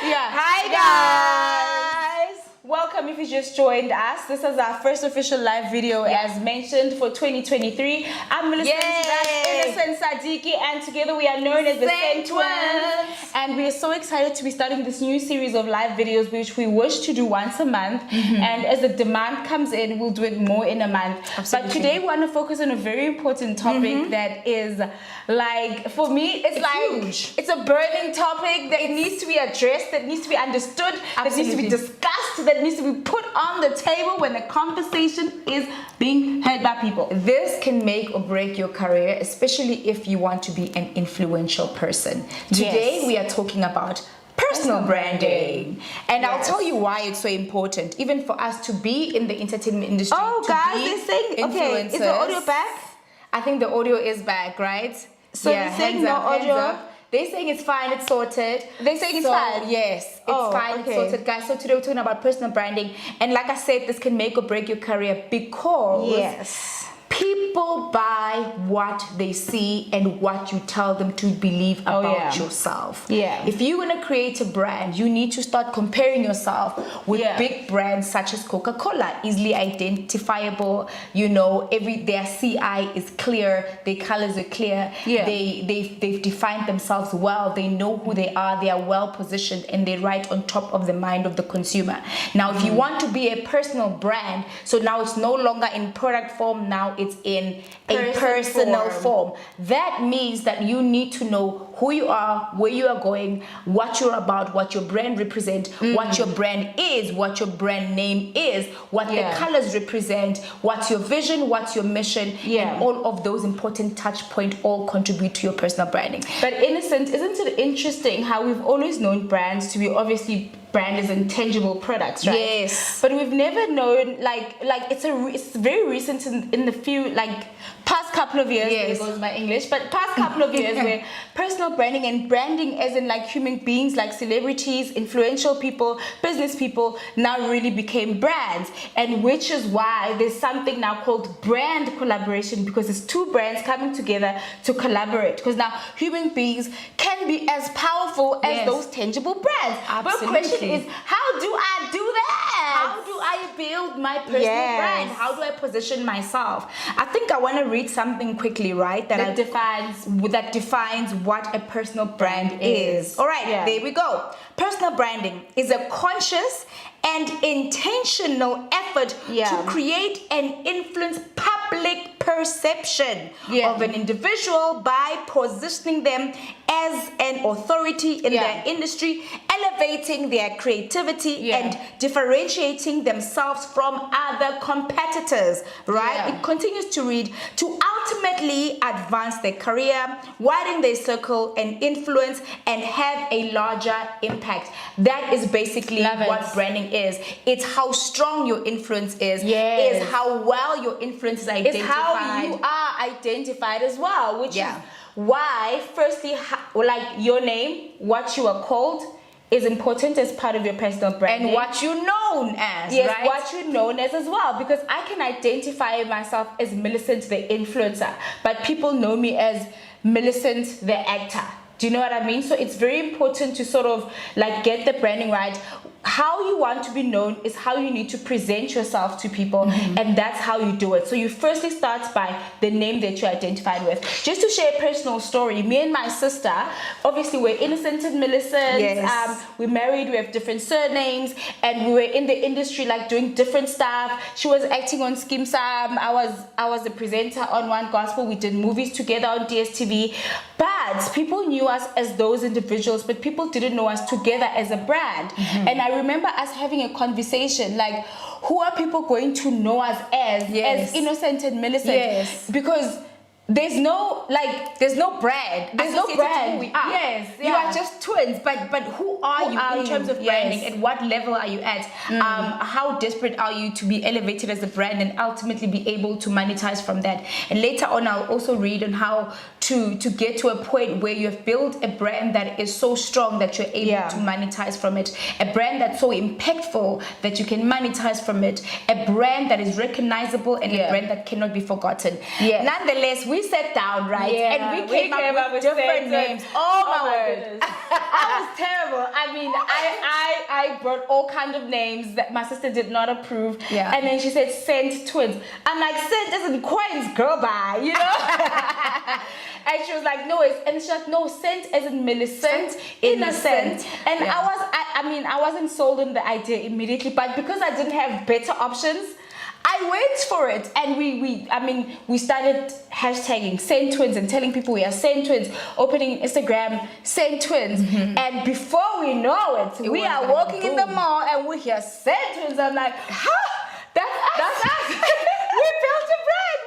Yeah. Hi guys! Welcome if you just joined us. This is our first official live video as mentioned for 2023. I'm Millicent, that's Innocent Sadiki, and together we are known as the Centtwinz. And we are so excited to be starting this new series of live videos which we wish to do once a month. And as the demand comes in, we'll do it more in a month. Absolutely. But today we want to focus on a very important topic that is like, for me, it's like huge. It's a burning topic that needs to be addressed, that needs to be understood, that needs to be discussed, that needs to be put on the table when the conversation is being heard by people. This can make or break your career, especially if you want to be an influential person. Today we are talking about personal branding. And I'll tell you why it's so important, even for us to be in the entertainment industry. Oh, guys, they're saying, okay, is the audio back? I think the audio is back, right? So they're saying no audio? They're saying it's fine, it's sorted. They're saying it's fine? Yes, it's fine, it's sorted, guys. So today we're talking about personal branding. And like I said, this can make or break your career because people buy what they see and what you tell them to believe about yourself. If you want to create a brand, you need to start comparing yourself with big brands such as Coca-Cola, easily identifiable. You know, their CI is clear, their colors are clear. They've defined themselves well. They know who they are. They are well positioned, and they're right on top of the mind of the consumer. Now, if you want to be a personal brand, so now it's no longer in product form. Now it's in a personal form. That means that you need to know who you are, where you are going, what you're about, what your brand represents, what your brand is, what your brand name is, what the colors represent, what's your vision, what's your mission, and all of those important touch points all contribute to your personal branding. But Innocent, isn't it interesting how we've always known brands to be obviously brand is intangible products, right? Yes. But we've never known like it's very recent in the few past couple of years. There goes my English, but past couple of years where personal branding and branding as in like human beings, like celebrities, influential people, business people now really became brands, and which is why there's something now called brand collaboration, because it's two brands coming together to collaborate. Because now human beings can be as powerful as those tangible brands. Absolutely. But the question is, how do I do that? How do I build my personal brand? How do I position myself? I think I want to read something quickly, right? That defines what a personal brand is. All right, there we go. Personal branding is a conscious and intentional effort to create and influence public perception of an individual by positioning them as an authority in their industry, elevating their creativity and differentiating themselves from other competitors, right? It continues to read, to ultimately advance their career, widen their circle and influence, and have a larger impact. That is basically what branding is. It's how strong your influence is. It's how well your influence is identified. It's how you are identified as well, which is why, firstly, like your name, what you are called, is important as part of your personal branding. And what you're known as, right? What you're known as well, because I can identify myself as Millicent the influencer, but people know me as Millicent the actor. Do you know what I mean? So it's very important to sort of like get the branding right. How you want to be known is how you need to present yourself to people, and that's how you do it. So you firstly start by the name that you're identified with. Just to share a personal story, me and my sister, obviously we're Innocent and Millicent. We're married, we have different surnames, and we were in the industry like doing different stuff. She was acting on Skim Sam. I was a presenter on One Gospel. We did movies together on DSTV. But people knew us as those individuals, but people didn't know us together as a brand. And I remember us having a conversation like, who are people going to know us as Innocent and Millicent? Because there's no brand. There's no brand. Who we are. You are just twins. But who are you in terms of branding? At what level are you at? How desperate are you to be elevated as a brand and ultimately be able to monetize from that? And later on, I'll also read on how to get to a point where you've built a brand that is so strong that you're able to monetize from it, a brand that's so impactful that you can monetize from it, a brand that is recognizable, and a brand that cannot be forgotten. Nonetheless, we sat down, right, and we came up with different names. Oh my goodness. That was terrible. I mean, I brought all kinds of names that my sister did not approve. And then she said Centtwinz. I'm like, Cent isn't coins, girl, bye, you know? And she was like, no, and she's like, no, Cent isn't Millicent, innocent. And I wasn't sold on the idea immediately, but because I didn't have better options, I went for it, and we started hashtagging Centtwinz and telling people we are Centtwinz, opening Instagram Centtwinz, and before we know it, we are walking in the mall and we hear Centtwinz. I'm like, that's us. We built a brand.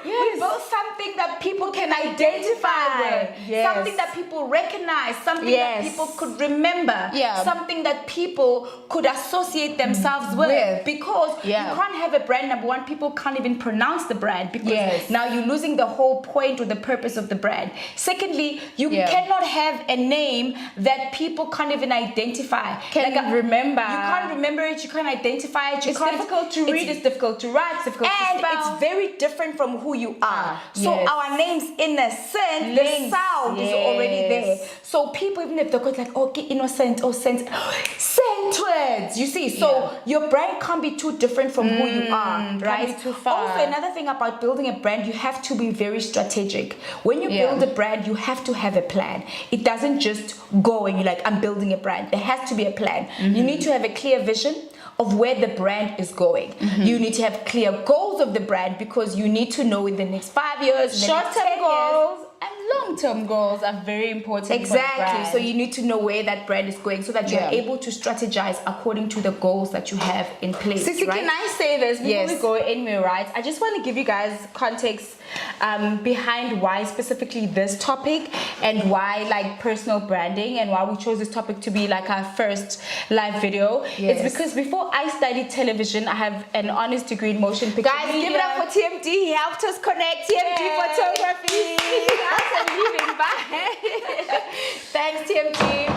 We built something that people can identify with, something that people recognize, something that people could remember, something that people could associate themselves with. Because you can't have a brand, number one, people can't even pronounce the brand, because now you're losing the whole point or the purpose of the brand. Secondly, you cannot have a name that people can't even identify. Remember. You can't remember it, you can't identify it, it's difficult to read, it's difficult to write, it's difficult to spell. It's very different from who you are. So our names, innocent, the sound is already there. So people, even if they're like, okay, innocent or Centtwinz, you see. So your brand can't be too different from who you are, right? Can't be too far. Also, another thing about building a brand, you have to be very strategic. When you build a brand, you have to have a plan. It doesn't just go and you're like, I'm building a brand. There has to be a plan. You need to have a clear vision of where the brand is going. You need to have clear goals of the brand, because you need to know in the next 5 years, short-term goals and long-term goals are very important. Exactly. So you need to know where that brand is going, so that you're able to strategize according to the goals that you have in place. Sissy, can I say this before we go anywhere, right? I just want to give you guys context behind why specifically this topic, and why like personal branding, and why we chose this topic to be like our first live video. It's because before I studied television, I have an honors degree in motion picture. Guys, give it up for TMD. He helped us connect. TMD photography. Thanks, TMD.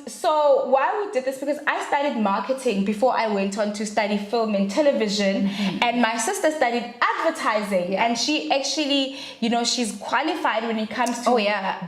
So why we did this, because I studied marketing before I went on to study film and television, and my sister studied advertising, and she actually, you know, she's qualified when it comes to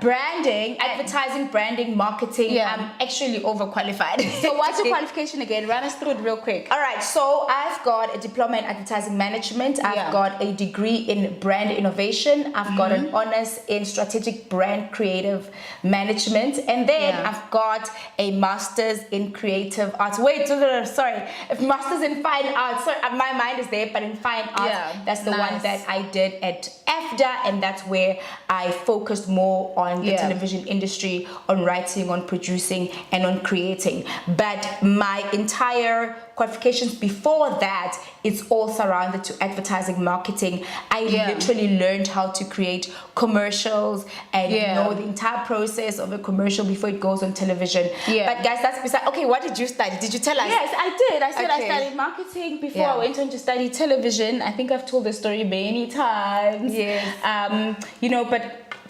branding, advertising, branding, marketing. I'm actually overqualified. So what's your qualification again? Run us through it real quick. All right, so I've got a diploma in advertising management. I've got a degree in brand innovation. I've got an honors in strategic brand creative management, and then I've got a master's in creative arts. Wait, sorry, master's in fine arts. Sorry, my mind is there, but in fine arts, that's the one that I did at AFDA, and that's where I focused more on the television industry, on writing, on producing, and on creating. But my entire qualifications before that, it's all surrounded to advertising, marketing. I literally learned how to create commercials and know the entire process of a commercial before it goes on television. But guys, that's beside. Okay, what did you study? Did you tell us? Yes, I did. I said I studied marketing before I went on to study television. I think I've told the story many times. You know,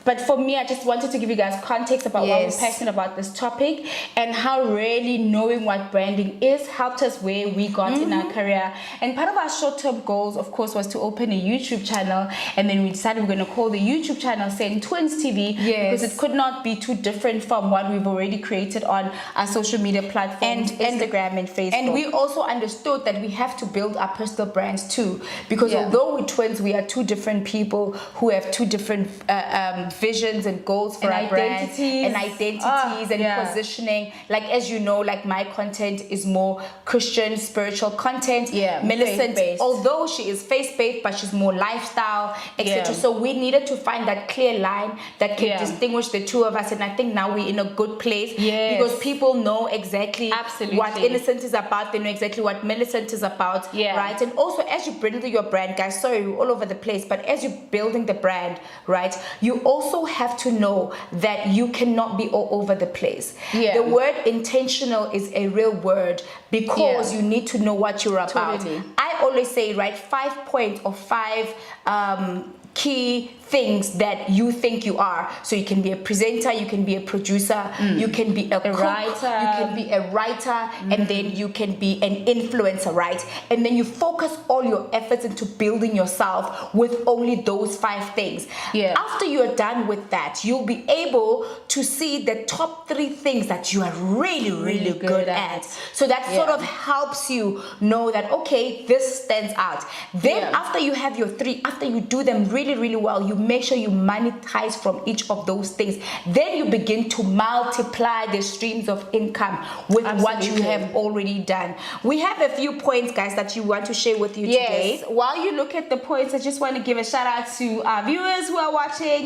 but for me, I just wanted to give you guys context about why we're passionate about this topic, and how really knowing what branding is helped us where we got in our career. And part of our short-term goals, of course, was to open a YouTube channel, and then we decided we're going to call the YouTube channel Centtwinz TV, because it could not be too different from what we've already created on our social media platforms, Instagram and Facebook. And we also understood that we have to build our personal brands too, because although we're twins, we are two different people who have two different visions and goals for our brands and identities and positioning. Like, as you know, like my content is more Christian spiritual content. Millicent, although she is faith-based, but she's more lifestyle, etc. So we needed to find that clear line that can distinguish the two of us, and I think now we're in a good place, because people know exactly what Innocent is about. They know exactly what Millicent is about, right? And also, as you build your brand, guys, sorry, we're all over the place, but as you're building the brand, right, you also have to know that you cannot be all over the place. The word intentional is a real word, because you need to know what you're about. I always say, right, 5 points or 5 key things that you think you are. So you can be a presenter, you can be a producer, you can be a cook, writer, you can be a writer, and then you can be an influencer, right? And then you focus all your efforts into building yourself with only those 5 things. Yeah. After you're done with that, you'll be able to see the top 3 things that you are really good at. So that sort of helps you know that, okay, this stands out. Then after you have your 3, after you do them really well, you make sure you monetize from each of those things. Then you begin to multiply the streams of income with what you have already done. We have a few points, guys, that you want to share with you today. While you look at the points, I just want to give a shout out to our viewers who are watching.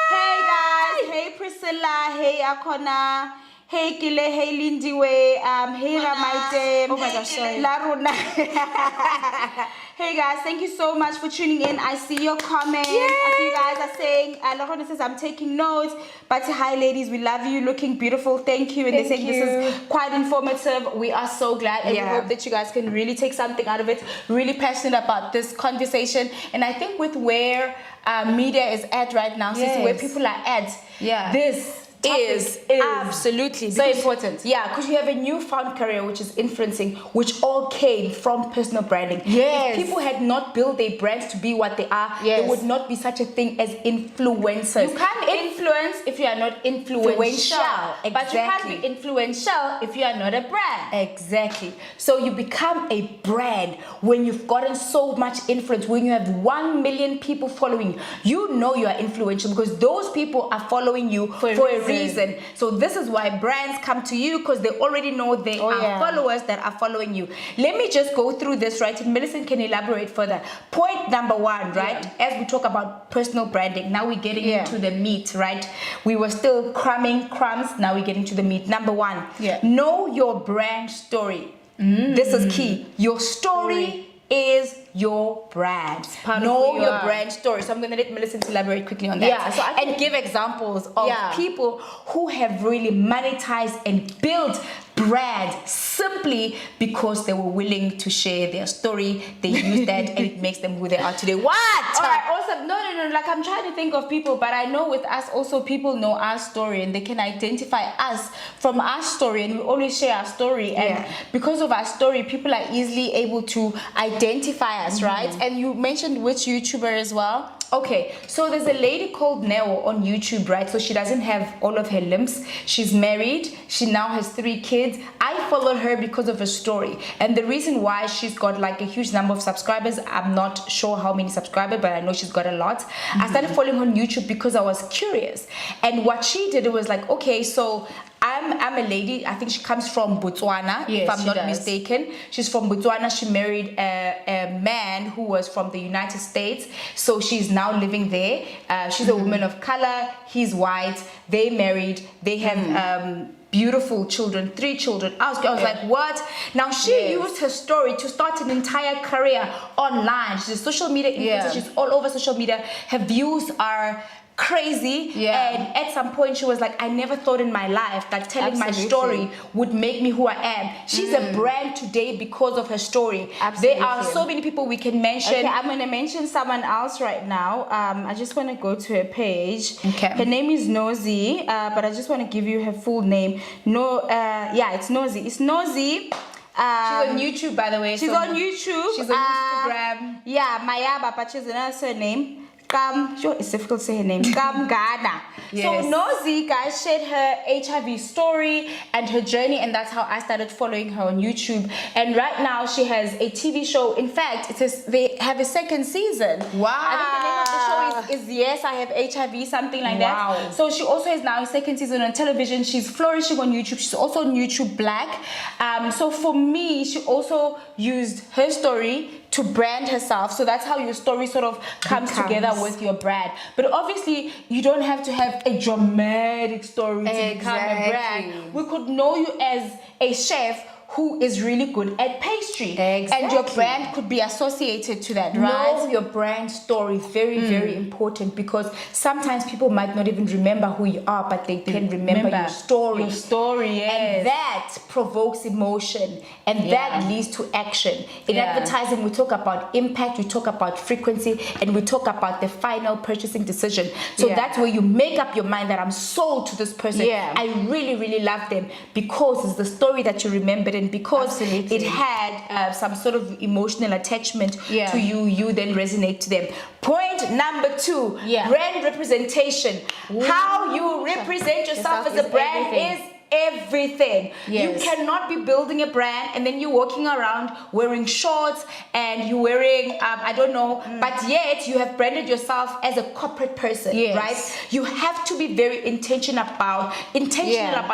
Hey guys, hey Priscilla, hey Akona, hey Kile, hey Lindiwe, hey Ramaite, oh my gosh, sorry. Laruna. Hey guys, thank you so much for tuning in. I see your comments. I see you guys are saying, Laruna says, I'm taking notes. But hi ladies, we love you, looking beautiful. Thank you. And they're saying this is quite informative. We are so glad, and we hope that you guys can really take something out of it. Really passionate about this conversation. And I think with where media is at right now, where people are at, this is absolutely so important. Yeah, because you have a newfound career, which is influencing, which all came from personal branding. Yes. If people had not built their brands to be what they are, there would not be such a thing as influencers. You can't influence if you are not influential. Exactly. But you can't be influential if you are not a brand. Exactly. So you become a brand when you've gotten so much influence, when you have 1 million people following you. You know you are influential because those people are following you for a reason. So this is why brands come to you, because they already know they are followers that are following you. Let me just go through this, right? And Millicent can elaborate further. Point number 1, right? As we talk about personal branding, now we're getting into the meat, right? We were still crumbing crumbs, now we're getting to the meat. Number 1, know your brand story. This is key. Your story is your brand. Know your brand story. So I'm going to let Millicent elaborate quickly on that. Yeah, so and give examples of people who have really monetized and built brands simply because they were willing to share their story. They use that and it makes them who they are today. What? All right, awesome. No. Like, I'm trying to think of people, but I know with us also people know our story and they can identify us from our story, and we always share our story. And because of our story, people are easily able to identify us, right? And you mentioned which YouTuber as well? Okay, so there's a lady called Neo on YouTube, right? So she doesn't have all of her limbs. She's married. She now has 3 kids. I followed her because of her story. And the reason why she's got like a huge number of subscribers, I'm not sure how many subscribers, but I know she's got a lot. I started following her on YouTube because I was curious. And what she did, it was like, okay, so I'm a lady, I think she comes from Botswana, if I'm not mistaken. She's from Botswana. She married a man who was from the United States. So she's now living there. She's a woman of color. He's white. They married. They have beautiful children, 3 children. I was like, what? Now she used her story to start an entire career online. She's a social media influencer. She's all over social media. Her views are crazy, and at some point she was like, I never thought in my life that telling my story would make me who I am. She's a brand today because of her story. There are so many people we can mention. Okay, I'm going to mention someone else right now. I just want to go to her page. Her name is Nosy, but I just want to give you her full name. It's Nosy. It's Nosy. She's on YouTube, by the way. She's on YouTube. She's on Instagram. Mayaba, but she's another surname. It's difficult to say her name. Ghana. So Nosy, guys, shared her HIV story and her journey, and that's how I started following her on YouTube. And right now she has a TV show. In fact, they have a 2nd season. Wow. I think the name of the show is Yes, I Have HIV, something like that. So she also has now a 2nd season on television. She's flourishing on YouTube. She's also on YouTube Black. So for me, she also used her story to brand herself. So that's how your story sort of comes together with your brand. But obviously, you don't have to have a dramatic story to become a brand. We could know you as a chef who is really good at pastry. And your brand could be associated to that, right? Know your brand story. Very, very important, because sometimes people might not even remember who you are, but they can remember your story. Your story, And that that provokes emotion, and that leads to action. In advertising, we talk about impact, we talk about frequency, and we talk about the final purchasing decision. So that's where you make up your mind that I'm sold to this person. I really, really love them because it's the story that you remembered, and because it had some sort of emotional attachment to you, you then resonate to them. Point number 2, brand representation. How you represent yourself as a brand is everything. You cannot be building a brand and then you're walking around wearing shorts and you're wearing I don't know, but yet you have branded yourself as a corporate person, right? You have to be very intentional about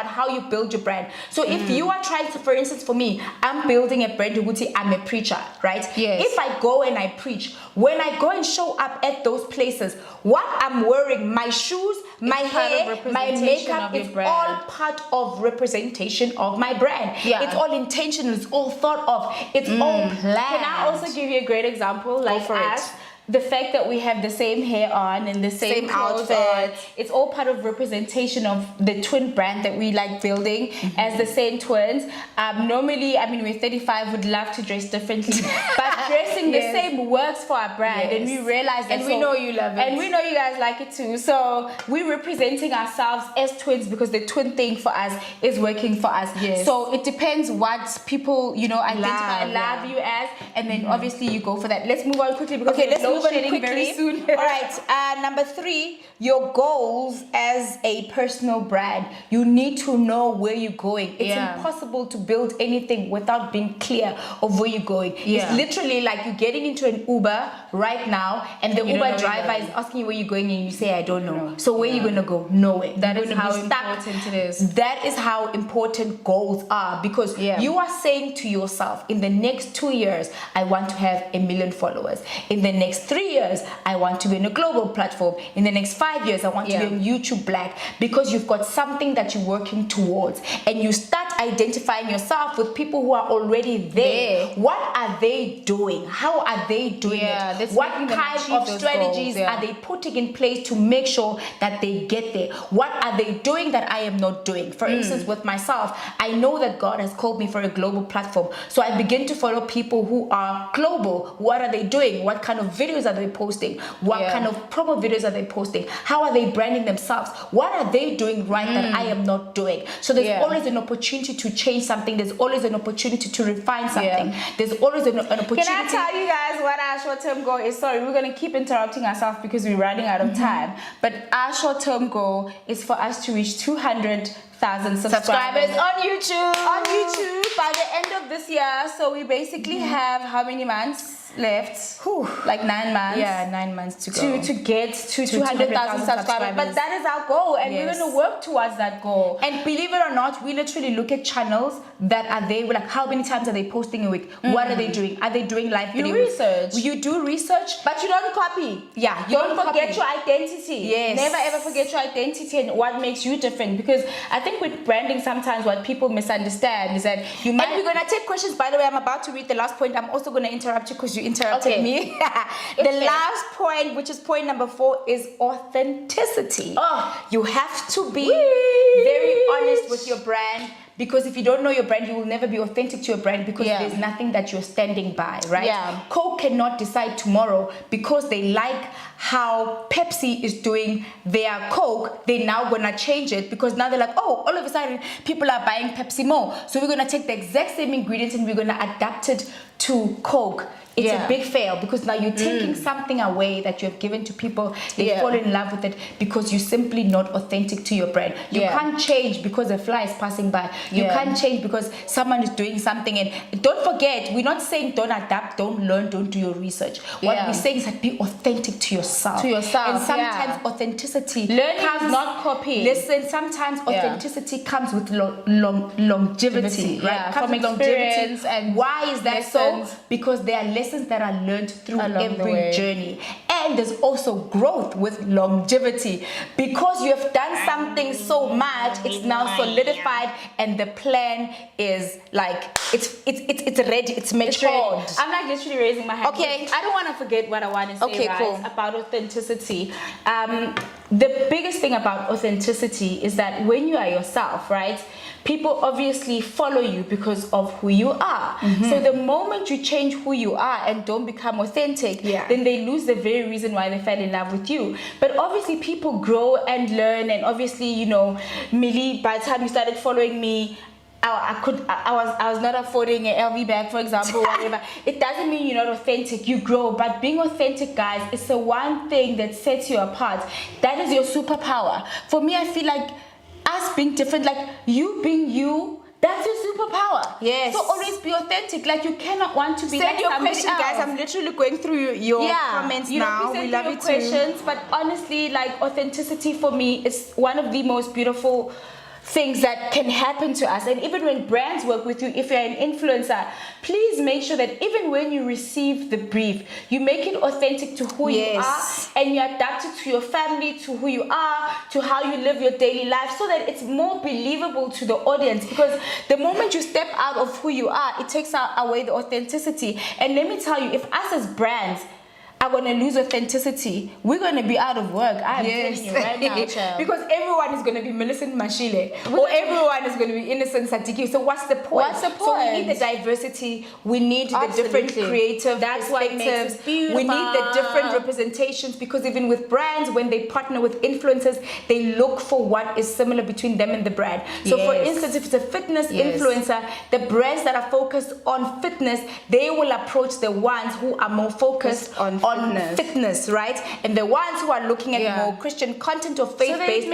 how you build your brand. So if you are trying to, for instance, for me, I'm building a brand, I'm a preacher, right? If I go and I preach, when I go and show up at those places, what I'm wearing, my shoes, my hair, my makeup, is all part of representation of my brand. It's all intentional, it's all thought of, it's all planned. Can I also give you a great example? Like for us, the fact that we have the same hair on and the same outfit on, it's all part of representation of the twin brand that we like building as the Centtwinz. Normally, I mean, we're 35, would love to dress differently, but dressing the same works for our brand, and we realize that. And we know you love it. And we know you guys like it too. So we're representing ourselves as twins because the twin thing for us is working for us. So it depends what people, you know, identify, love you as, and then obviously you go for that. Let's move on quickly because let's move on quickly. Very soon. All right. Number 3, your goals as a personal brand. You need to know where you're going. It's impossible to build anything without being clear of where you're going. It's literally like you're getting into an Uber right now, and the Uber driver is asking you where you're going, and you say, I don't know. So where are you going to go? Nowhere. That is how important it is. That is how important goals are, because you are saying to yourself, in the next 2 years, I want to have 1 million followers. In the next 3 years, I want to be on a global platform. In the next 5 years, I want to be on YouTube Black, because you've got something that you're working towards, and you start identifying yourself with people who are already there. What are they doing? How are they doing it? What kind of strategies are they putting in place to make sure that they get there? What are they doing that I am not doing? For instance, with myself, I know that God has called me for a global platform, so I begin to follow people who are global. What are they doing? What kind of videos are they posting? What kind of promo videos are they posting? How are they branding themselves? What are they doing right that I am not doing? So there's always an opportunity to change something. There's always an opportunity to refine something. There's always an opportunity. Can I tell you guys what our short-term goal is? Sorry, we're going to keep interrupting ourselves because we're running out of time. But our short-term goal is for us to reach 200,000 subscribers on YouTube. By the end of this year. So we basically have how many months left? Like 9 months. 9 months to go. To get to 200,000 subscribers. But that is our goal, and we're going to work towards that goal. And believe it or not, we literally look at channels that are there. We're like, how many times are they posting a week? What are they doing? Are they doing live videos? Research. You do research, but you don't copy. You don't forget your identity. Never ever forget your identity and what makes you different. Because I think with branding, sometimes what people misunderstand is that you might. And we're gonna take questions. By the way, I'm about to read the last point. I'm also gonna interrupt you because you interrupted me. The last point, which is point number 4, is authenticity. You have to be very honest with your brand. Because if you don't know your brand, you will never be authentic to your brand, because there's nothing that you're standing by, right? Coke cannot decide tomorrow because they like how Pepsi is doing their Coke. They're now gonna change it because now they're like, oh, all of a sudden people are buying Pepsi more. So we're gonna take the exact same ingredients and we're gonna adapt it to Coke. It's a big fail, because now you're taking something away that you have given to people. They fall in love with it because you're simply not authentic to your brand. You can't change because a fly is passing by. You can't change because someone is doing something. And don't forget, we're not saying don't adapt, don't learn, don't do your research. What we're saying is that be authentic to yourself. And sometimes authenticity comes not copy. Listen, sometimes authenticity comes with longevity, right? Comes with longevity. And why is that so? Because there are lessons that are learned through every journey, and there's also growth with longevity, because you have done something so much, it's now solidified, and the plan is like it's ready, it's matured. I'm like literally raising my hand. Okay, I don't want to forget what I want to say. About authenticity. The biggest thing about authenticity is that when you are yourself, right? people obviously follow you because of who you are. So the moment you change who you are and don't become authentic, then they lose the very reason why they fell in love with you. But obviously people grow and learn, and obviously, you know, Millie, by the time you started following me, I was not affording an LV bag, for example, whatever. It doesn't mean you're not authentic. You grow, but being authentic, guys, is the one thing that sets you apart. That is your superpower. For me, I feel like us being different, like you being you, that's your superpower. Yes. So always be authentic. Like you cannot want to be Send like your somebody question, else. guys. I'm literally going through your comments now. We love your it questions, too. but honestly, like authenticity for me is one of the most beautiful things that can happen to us. And even when brands work with you, if you're an influencer, please make sure that even when you receive the brief, you make it authentic to who you are, and you adapt it to your family, to who you are, to how you live your daily life, so that it's more believable to the audience. Because the moment you step out of who you are, it takes away the authenticity. And let me tell you, if us as brands are going to lose authenticity, we're going to be out of work. I'm telling you right now, child. Because everyone is going to be Millicent Mashile, or everyone is going to be Innocent Sadiki. So what's the point? What's the point? So we need the diversity. We need the different creative That's what makes it beautiful. We need the different representations, because even with brands, when they partner with influencers, they look for what is similar between them and the brand. So for instance, if it's a fitness influencer, the brands that are focused on fitness, they will approach the ones who are more focused on fitness, right? And the ones who are looking at more Christian content or faith-based,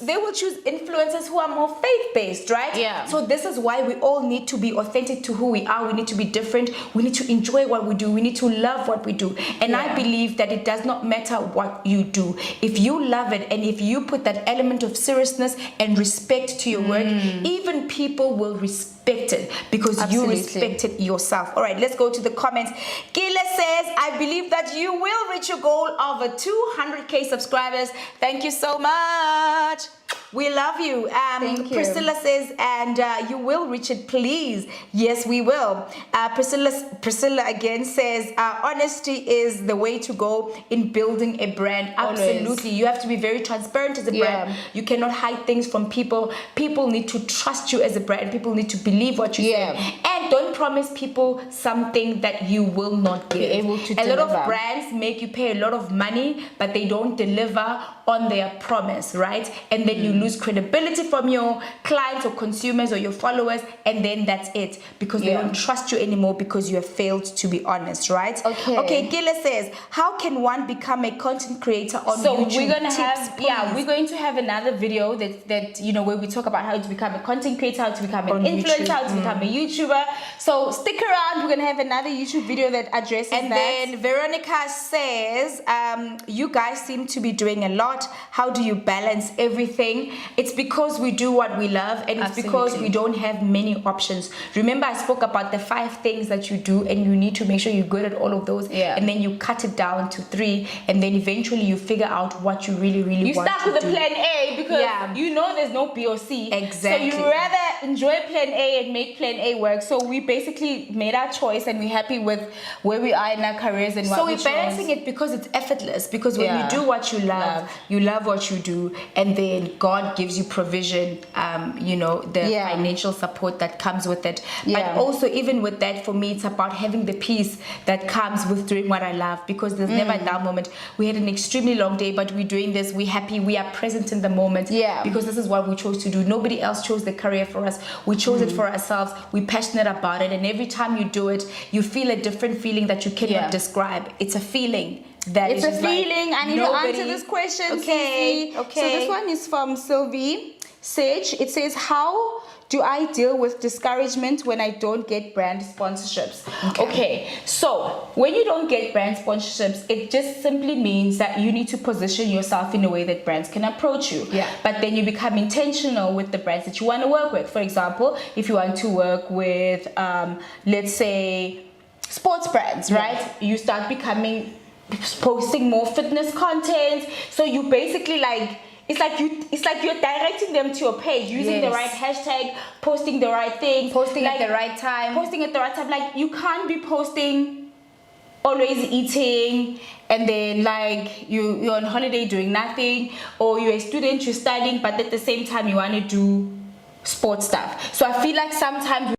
they will choose influencers who are more faith-based, right? Yeah. So this is why we all need to be authentic to who we are. We need to be different. We need to enjoy what we do. We need to love what we do. And I believe that it does not matter what you do. If you love it, and if you put that element of seriousness and respect to your work, even people will respect it, because you respected yourself. All right, let's go to the comments. Gila says, I believe that you will reach your goal of 200k subscribers. Thank you so much. We love you. Thank you. Priscilla says, and you will reach it, please. Yes, we will. Priscilla again says, honesty is the way to go in building a brand. Absolutely. Always. You have to be very transparent as a brand. You cannot hide things from people. People need to trust you as a brand. People need to believe what you say. And don't promise people something that you will not give. Be able to a deliver. lot of brands make you pay a lot of money, but they don't deliver on their promise, right? And then you lose credibility from your clients or consumers or your followers, and then that's it, because they don't trust you anymore because you have failed to be honest, right? Okay, Gila says, how can one become a content creator on YouTube? So we're going to have another video that you know, where we talk about how to become a content creator, how to become an influencer, how to become a YouTuber. So stick around, we're gonna have another YouTube video that addresses that. And then Veronica says, you guys seem to be doing a lot. How do you balance everything? It's because we do what we love, and it's because we don't have many options. Remember, I spoke about the 5 things that you do, and you need to make sure you're good at all of those, and then you cut it down to 3, and then eventually you figure out what you really want to do. You start with the plan A, because you know there's no B or C. Exactly. So you rather enjoy plan A and make plan A work. So we basically made our choice, and we're happy with where we are in our careers and what we chose. So we're balancing it because it's effortless, because when you do what you love, you love what you do, and then God gives you provision, you know, the financial support that comes with it. But also, even with that, for me, it's about having the peace that comes with doing what I love, because there's never a dull moment. We had an extremely long day, but we're doing this, we're happy, we are present in the moment, because this is what we chose to do. Nobody else chose the career for us. We chose it for ourselves. We're passionate about it, and every time you do it, you feel a different feeling that you cannot describe. It's a feeling. It's a feeling. I need to answer this question. Okay. So this one is from Sylvie Sage. It says, how do I deal with discouragement when I don't get brand sponsorships? Okay, so when you don't get brand sponsorships, it just simply means that you need to position yourself in a way that brands can approach you. But then you become intentional with the brands that you want to work with. For example, if you want to work with, let's say, sports brands, right? You start posting more fitness content. So you basically it's like you're directing them to your page, using the right hashtag, posting the right things, posting at the right time. Like, you can't be posting always eating, and then like you're on holiday doing nothing, or you're a student, you're studying, but at the same time you want to do sports stuff. So I feel like sometimes